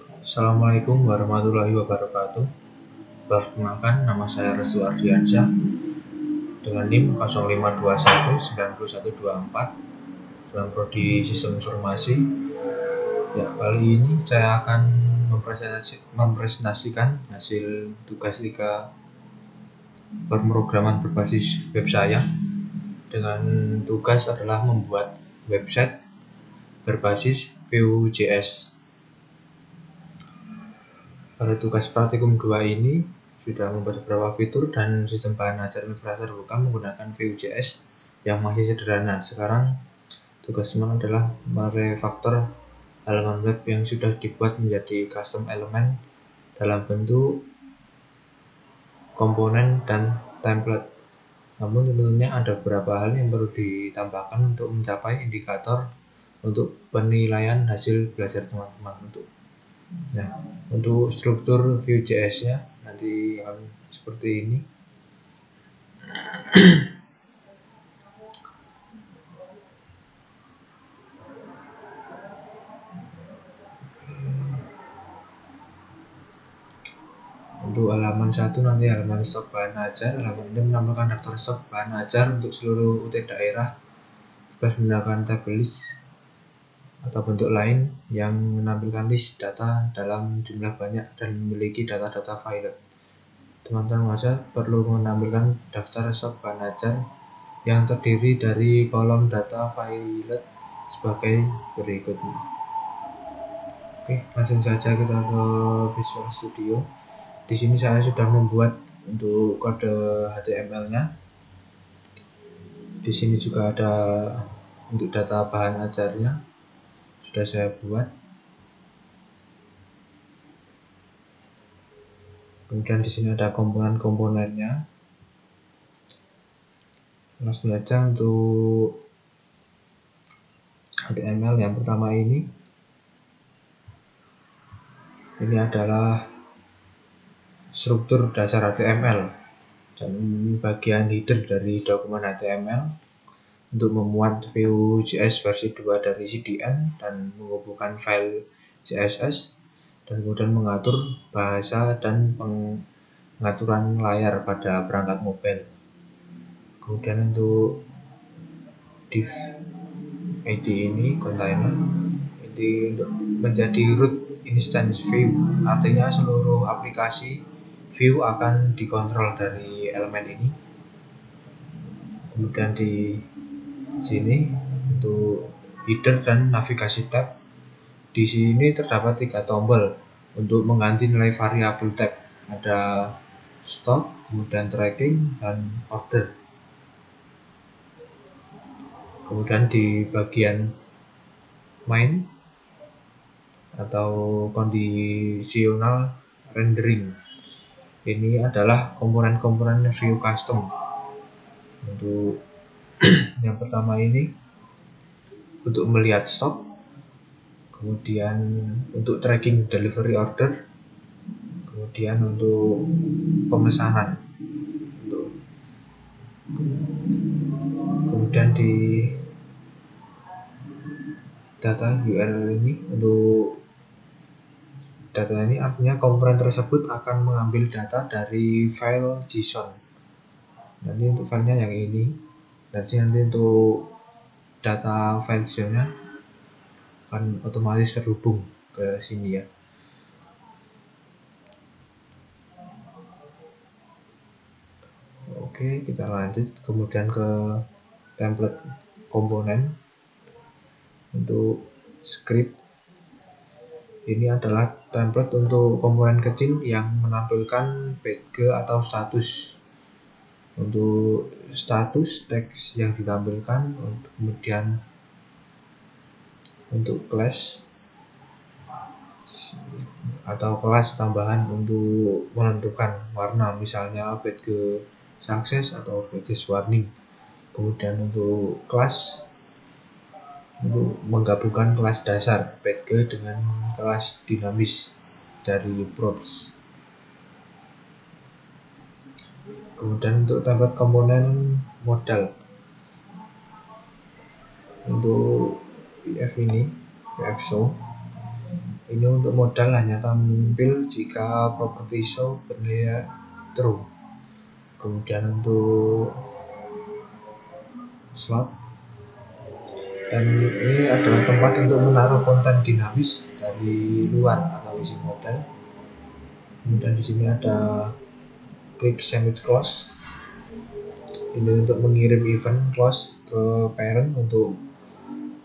Assalamualaikum warahmatullahi wabarakatuh. Perkenalkan, nama saya Restu Ardiansyah dengan NIM 05219124 dalam prodi Sistem Informasi. Ya, kali ini saya akan mempresentasikan hasil tugas 3 pemrograman berbasis web saya. Dengan tugas adalah membuat website berbasis Vue.js. Pada tugas praktikum 2 ini sudah membuat beberapa fitur dan sistem bahan ajar infrastruktur terbuka menggunakan Vue.js yang masih sederhana. Sekarang tugas teman adalah merefaktor halaman web yang sudah dibuat menjadi custom elemen dalam bentuk komponen dan template. Namun tentunya ada beberapa hal yang perlu ditambahkan untuk mencapai indikator untuk penilaian hasil belajar teman-teman. Untuk struktur Vue.js-nya nanti akan seperti ini. Untuk halaman 1 nanti halaman stok bahan ajar. Halaman ini menampilkan daftar stok bahan ajar untuk seluruh UT daerah bebas menggunakan tabel list atau bentuk lain yang menampilkan list data dalam jumlah banyak dan memiliki data-data file. Teman-teman mahasiswa perlu menampilkan daftar stok bahan ajar yang terdiri dari kolom data file sebagai berikut. Oke, langsung saja kita ke Visual Studio. Di sini saya sudah membuat untuk kode HTML-nya. Di sini juga ada untuk data bahan ajarnya sudah saya buat. Kemudian di sini ada komponen-komponennya. Langsung saja untuk HTML yang pertama ini adalah struktur dasar HTML dan bagian header dari dokumen HTML untuk memuat Vue.js versi 2 dari CDN dan menghubungkan file CSS dan kemudian mengatur bahasa dan pengaturan layar pada perangkat mobile. Kemudian untuk div id ini container ini untuk menjadi root instance Vue, artinya seluruh aplikasi Vue akan dikontrol dari elemen ini. Kemudian di sini untuk header dan navigasi tab, di sini terdapat 3 tombol untuk mengganti nilai variabel tab, ada stop, kemudian tracking, dan order. Kemudian di bagian main atau conditional rendering, ini adalah komponen-komponen Vue custom. Untuk yang pertama ini untuk melihat stop, kemudian untuk tracking delivery order, kemudian untuk pemesanan. Kemudian di data URL ini, untuk data ini artinya komponen tersebut akan mengambil data dari file JSON. Nanti untuk filenya yang ini, nanti untuk data file JSON-nya akan otomatis terhubung ke sini ya. Oke, kita lanjut kemudian ke template komponen. Untuk script, ini adalah template untuk komponen kecil yang menampilkan badge atau status. Untuk status teks yang ditampilkan, kemudian untuk class atau kelas tambahan untuk menentukan warna, misalnya badge success atau badge warning. Kemudian untuk kelas untuk menggabungkan kelas dasar badge dengan kelas dinamis dari props. Kemudian untuk template komponen modal, untuk PF ini, PF show Ini untuk modal hanya tampil jika properti show bernilai true. Kemudian untuk slot, dan ini adalah tempat untuk menaruh konten dinamis dari luar atau isi modal. Kemudian di sini ada klik submit close. Ini untuk mengirim event close ke parent untuk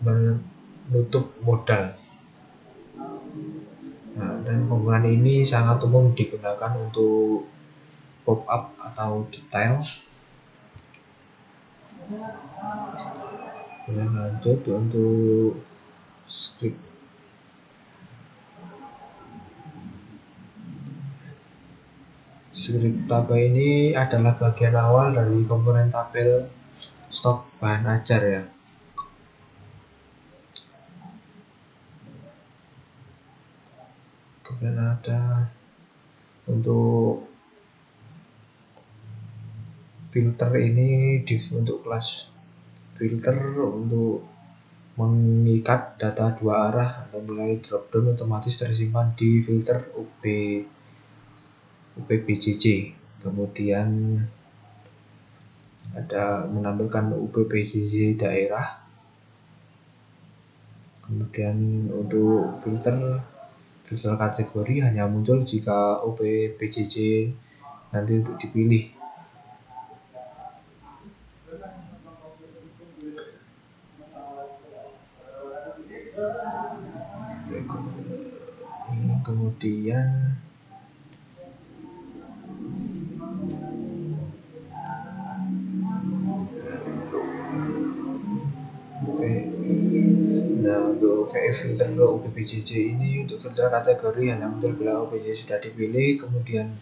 menutup modal. Nah, dan penggunaan ini sangat umum digunakan untuk pop-up atau detail. Kemudian lanjut untuk script. Script tabel ini adalah bagian awal dari komponen tabel stok bahan ajar ya. Kemudian ada untuk filter ini untuk kelas filter untuk mengikat data dua arah atau nilai dropdown otomatis tersimpan di filter UPBJJ. Kemudian ada menampilkan UPBJJ daerah. Kemudian untuk filter kategori hanya muncul jika UPBJJ nanti untuk dipilih. Kemudian untuk VF filter UPBJJ ini untuk filter kategori hanya muncul bila UPBJJ sudah dipilih. Kemudian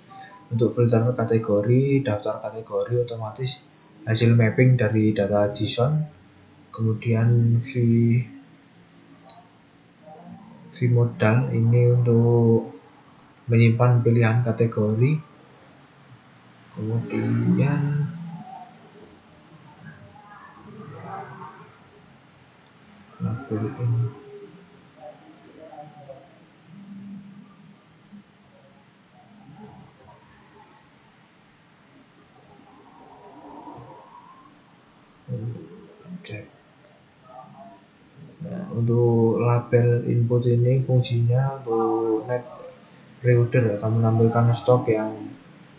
untuk filter kategori, daftar kategori otomatis hasil mapping dari data JSON. Kemudian vmodal ini untuk menyimpan pilihan kategori. Kemudian label ini untuk label input ini fungsinya untuk net reorder atau menampilkan stok yang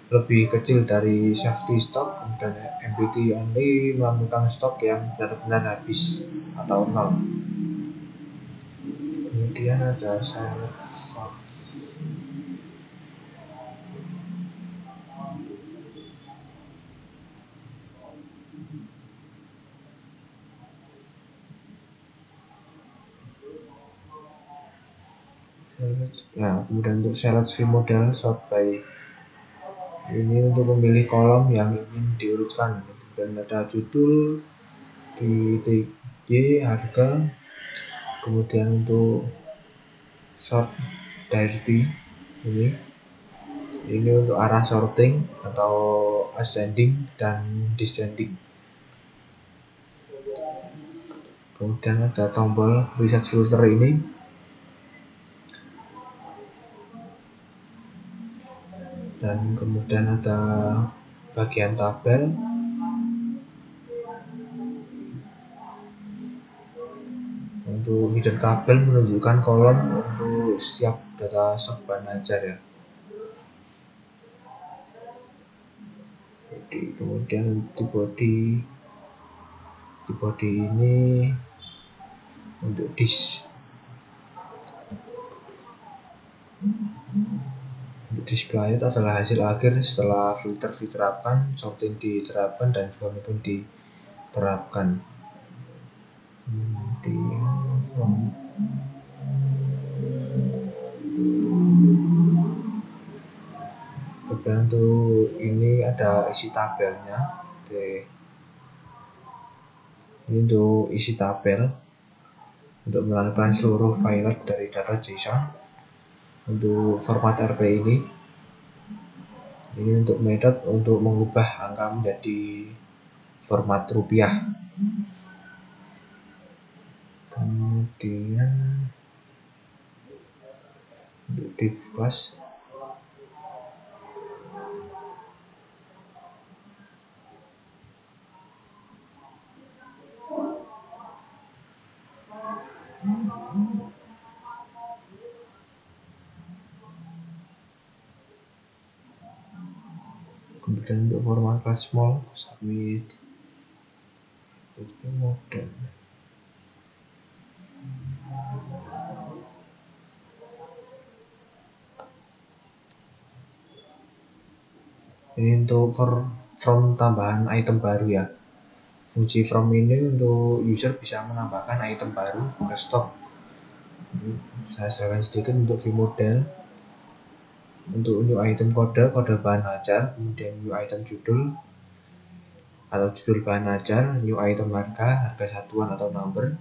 lebih kecil dari safety stock. Kemudian MPT only menampilkan stok yang benar-benar habis atau nol. Kemudian ada select sort. Nah, kemudian untuk select vmodal sort by ini untuk memilih kolom yang ingin diurutkan. Dan ada judul, TTY, harga. Kemudian untuk sort directory ini untuk arah sorting atau ascending dan descending. Kemudian ada tombol reset filter ini. Dan kemudian ada bagian tabel. Untuk hidden tabel menunjukkan kolom untuk setiap data stok bahan ajar ya. Kemudian di body ini untuk display itu adalah hasil akhir setelah filter diterapkan, sorting diterapkan, dan form pun diterapkan. Kemudian untuk ini ada isi tabelnya. Ini untuk isi tabel untuk menampilkan seluruh file dari data JSON. Untuk format RP ini untuk metode untuk mengubah angka menjadi format rupiah. Kemudian untuk div class. Kemudian untuk format class small, submit model. Ini untuk from tambahan item baru ya. Fungsi from ini untuk user bisa menambahkan item baru ke stok. Saya serahkan sedikit untuk view model. Untuk new item kode bahan ajar, kemudian new item judul atau judul bahan ajar, new item harga satuan atau number,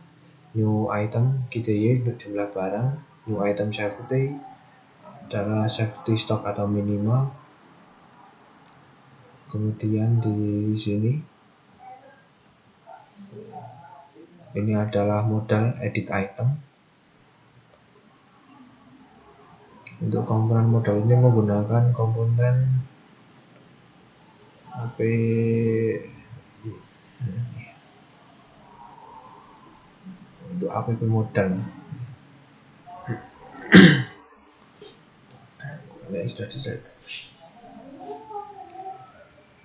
new item KTY untuk jumlah barang, new item safety adalah safety stock atau minimal. Kemudian di sini ini adalah modal edit item. Untuk komponen modal ini menggunakan komponen AP untuk app modal. Sudah selesai.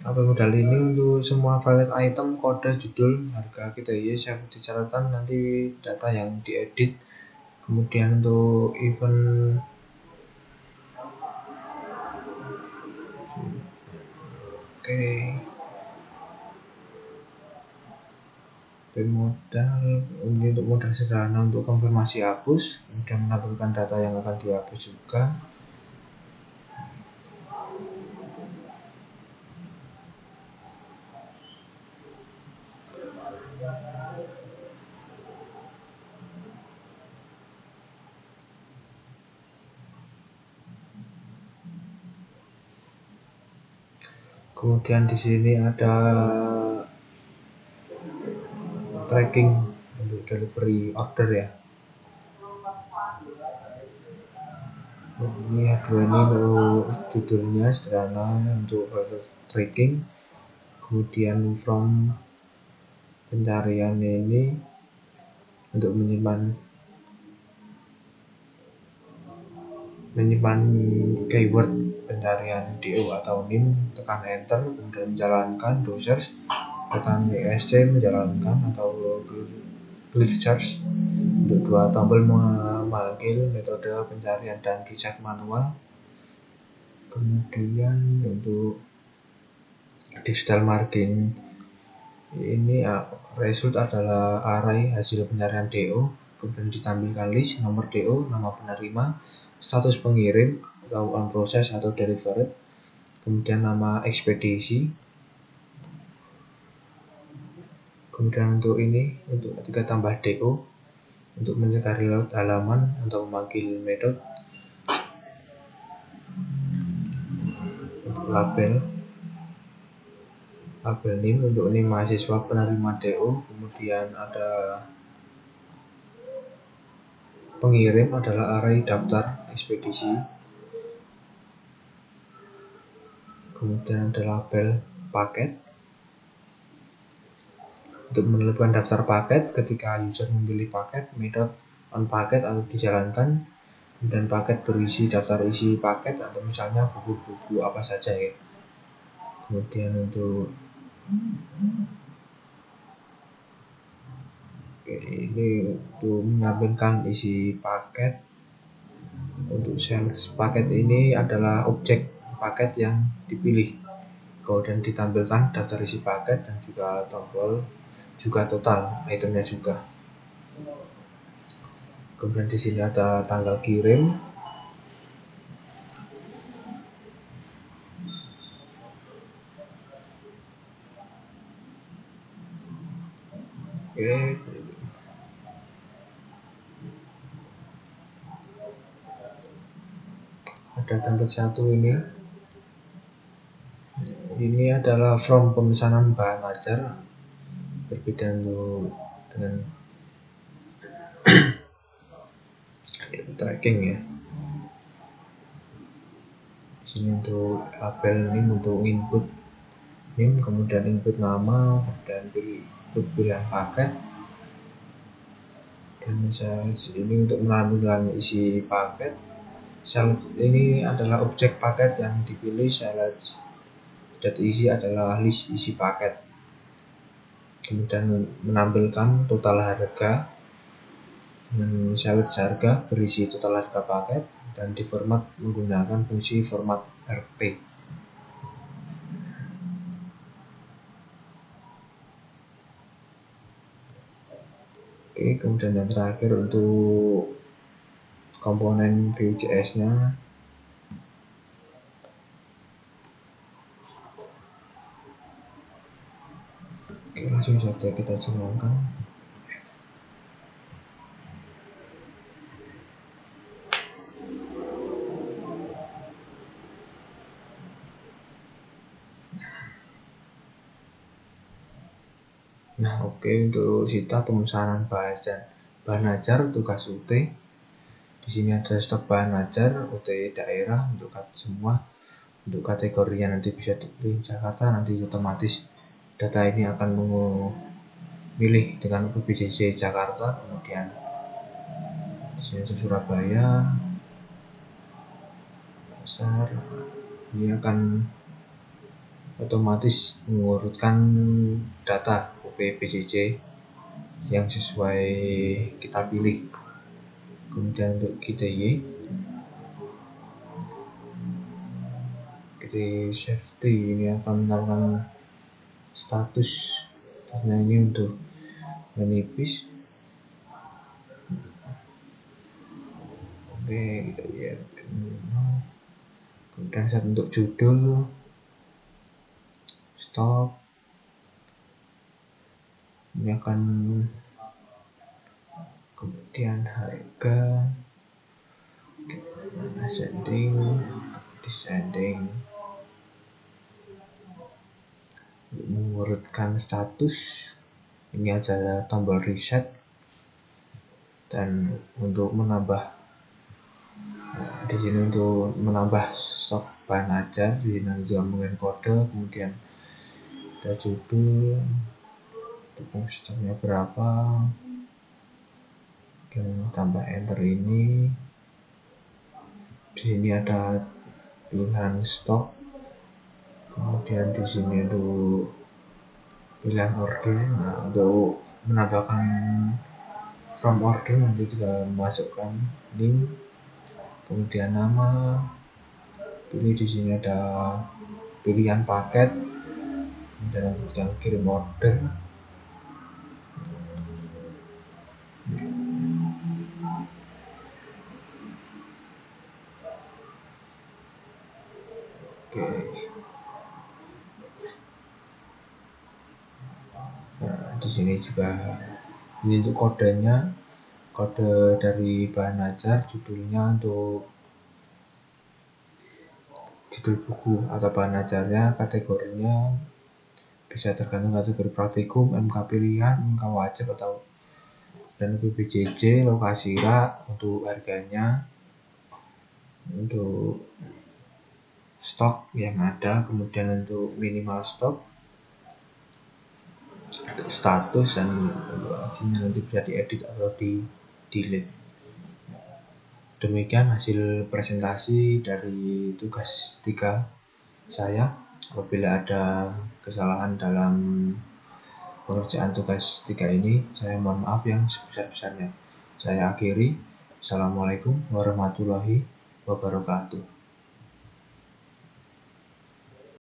App modal ini untuk semua valid item, kode, judul, harga KTY, safety catatan, nanti data yang diedit. Kemudian untuk event modal ini untuk modal sederhana untuk konfirmasi hapus, kemudian menampilkan data yang akan dihapus juga. Kemudian di sini ada tracking untuk delivery order ya. Ini dua ini untuk judulnya sederhana untuk tracking. Kemudian from pencarian ini untuk menyimpan keyword pencarian DO atau NIM, tekan enter, kemudian menjalankan browser, tekan ESC menjalankan atau clear search. Untuk dua tombol memanggil metode pencarian dan reset manual. Kemudian untuk digital margin ini result adalah array hasil pencarian DO, kemudian ditampilkan list, nomor DO, nama penerima, status pengirim atau on process atau delivered, kemudian nama ekspedisi. Kemudian untuk ini, untuk ketika tambah DO, untuk mencegah reload halaman atau memanggil method. Untuk label name untuk ini mahasiswa penerima DO, kemudian ada pengirim adalah array daftar ekspedisi, kemudian ada label paket untuk menentukan daftar paket. Ketika user memilih paket, method on paket atau dijalankan, dan paket berisi daftar isi paket atau misalnya buku-buku apa saja ya. Kemudian untuk ini untuk menampilkan isi paket. Untuk sales paket ini adalah objek paket yang dipilih, kemudian ditampilkan daftar isi paket dan juga tombol, juga total itemnya juga. Kemudian di sini ada tanggal kirim. Oke. Ada template satu ini. Ini adalah from pemesanan bahan ajar, berbeda dengan tracking ya. Sini untuk label NIM untuk input NIM, kemudian input nama, dan input pilihan paket. Dan misalnya ini untuk menampilkan isi paket. Select ini adalah objek paket yang dipilih. Select isi adalah list isi paket. Kemudian menampilkan total harga. Select harga berisi total harga paket dan diformat menggunakan fungsi format RP. Oke, kemudian yang terakhir untuk komponen Vue.js-nya. Oke, langsung saja kita jalankan. Nah, oke, untuk sita pemesanan bahan ajar tugas UT. Di sini ada stok bahan ajar UT daerah untuk semua. Untuk kategorinya nanti bisa dipilih Jakarta, nanti otomatis data ini akan memilih dengan UPJJ Jakarta. Kemudian di sini untuk Surabaya, besar, ini akan otomatis mengurutkan data UPJJ yang sesuai kita pilih. Kemudian untuk GTY safety ini akan melakukan status, karena ini untuk menipis. Oke, kita lihat. Kemudian untuk judul stop ini akan, kemudian harga, ascending, descending, mengurutkan status. Ini ada tombol reset, dan untuk menambah, di sini untuk menambah stok bahan ajar. Di sini juga menggunakan kode, kemudian ada judul, stoknya berapa, dan tambah enter ini. Di sini ada pilihan stok, kemudian di sini untuk pilihan order. Nah, untuk menambahkan from order nanti juga memasukkan link, kemudian nama, pilih. Di sini ada pilihan paket, dan tinggal kirim order. Oke. Nah, di sini juga ini untuk kodenya, kode dari bahan ajar, judulnya untuk judul buku atau bahan ajarnya, kategorinya bisa tergantung kategori praktikum, MK pilihan, MK wajib atau dan UPJJ, lokasi rak, untuk harganya, untuk stok yang ada, kemudian untuk minimal stok, untuk status, dan hasilnya nanti bisa diedit atau di delete. Demikian hasil presentasi dari tugas 3 saya. Apabila ada kesalahan dalam pengerjaan tugas 3 ini, saya mohon maaf yang sebesar-besarnya. Saya akhiri. Assalamualaikum warahmatullahi wabarakatuh.